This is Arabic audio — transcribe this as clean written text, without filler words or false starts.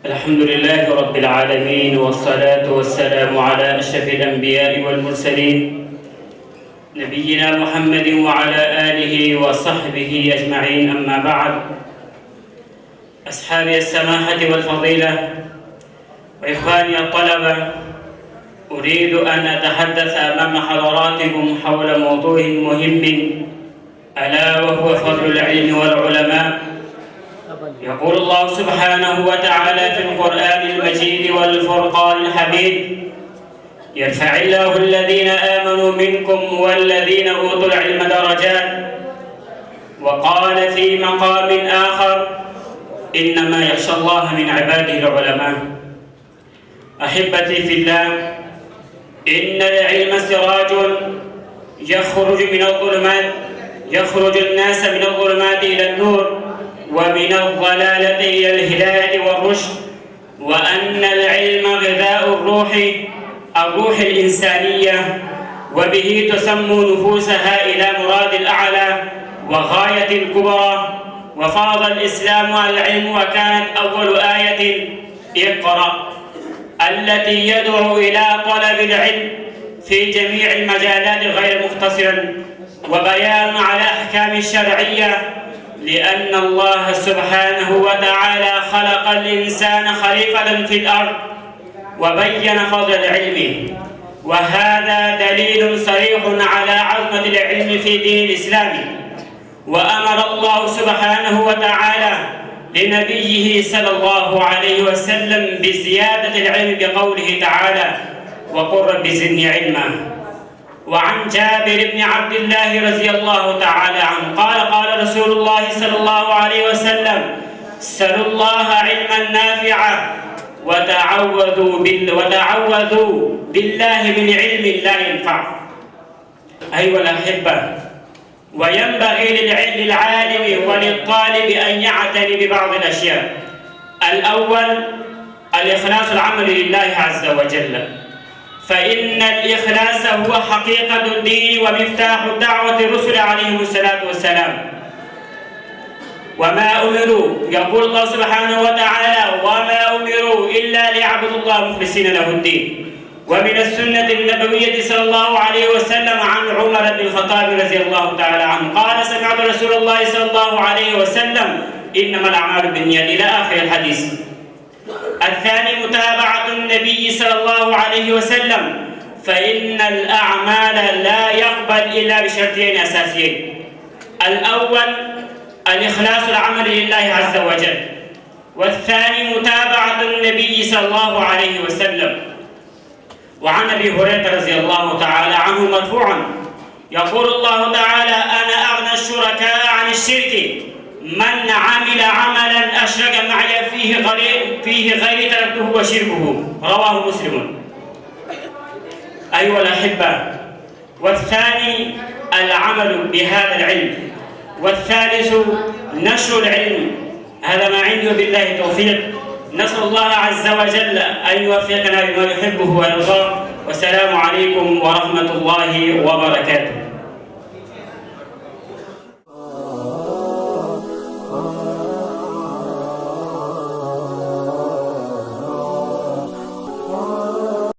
الحمد لله رب العالمين، والصلاة والسلام على أشرف الأنبياء والمرسلين نبينا محمد وعلى آله وصحبه أجمعين. أما بعد، أصحابي السماحة والفضيلة وإخواني الطلبة، أريد أن أتحدث أمام حضراتكم حول موضوع مهم، ألا وهو فضل العلم والعلماء. يقول الله سبحانه وتعالى في القرآن المجيد والفرقان الحميد: يرفع الله الذين آمنوا منكم والذين أوتوا العلم درجات. وقال في مقام آخر: إنما يخشى الله من عباده العلماء. أحبتي في الله، إن العلم سراج يخرج الناس من الظلمات إلى النور، ومن الضلالة إلى الهداية والرشد، وأن العلم غذاء الروح الإنسانية، وبه تسمو نفوسها إلى مراد الأعلى وغاية الكبرى. وفرض الإسلام العلم، وكانت أول آية اقرأ، التي يدعو إلى طلب العلم في جميع المجالات غير مختصرا، وبيان على أحكام الشرعية، لأن الله سبحانه وتعالى خلق الإنسان خليفة في الأرض وبين فضل العلم. وهذا دليل صريح على عظمة العلم في دين الإسلام. وأمر الله سبحانه وتعالى لنبيه صلى الله عليه وسلم بزيادة العلم بقوله تعالى: وقل رب زدني علما. وعن جابر بن عبد الله رضي الله تعالى عنه قال رسول الله صلى الله عليه وسلم: سلوا الله علما نافعا، وتعوذوا بالله من علم لا ينفع. أيها الأحبة، وينبغي للعالم وللطالب أن يعتني ببعض الأشياء. الأول: الإخلاص العمل لله عز وجل، فإن الإخلاص هو حقيقة الدين ومفتاح دعوة الرسل عليهم الصلاة والسلام. وما أمروا، يقول الله سبحانه وتعالى: وما أمروا إلا ليعبدوا الله مخلصين له الدين. ومن السنة النبوية صلى الله عليه وسلم عن عمر بن الخطاب رضي الله تعالى عنه قال: سمعت رسول الله صلى الله عليه وسلم: إنما الأعمال بالنيات، إلى آخر الحديث. الثاني: متابعة النبي صلى الله عليه وسلم، فإن الأعمال لا يقبل إلا بشرطين أساسيين: الأول الإخلاص العمل لله عز وجل، والثاني متابعة النبي صلى الله عليه وسلم. وعن أبي هريرة رضي الله تعالى عنه مرفوعا يقول الله تعالى: أنا أغنى الشركاء عن الشرك، من عمل عملا أشرك معي فيه غيري تركته وشركه. رواه مسلم. أيها الأحبة، والثاني العمل بهذا العلم، والثالث نشر العلم. هذا ما عندي، وبالله التوفيق. نسأل الله عز وجل أن يوفقنا بما يحبه ويرضاه. والسلام عليكم ورحمة الله وبركاته.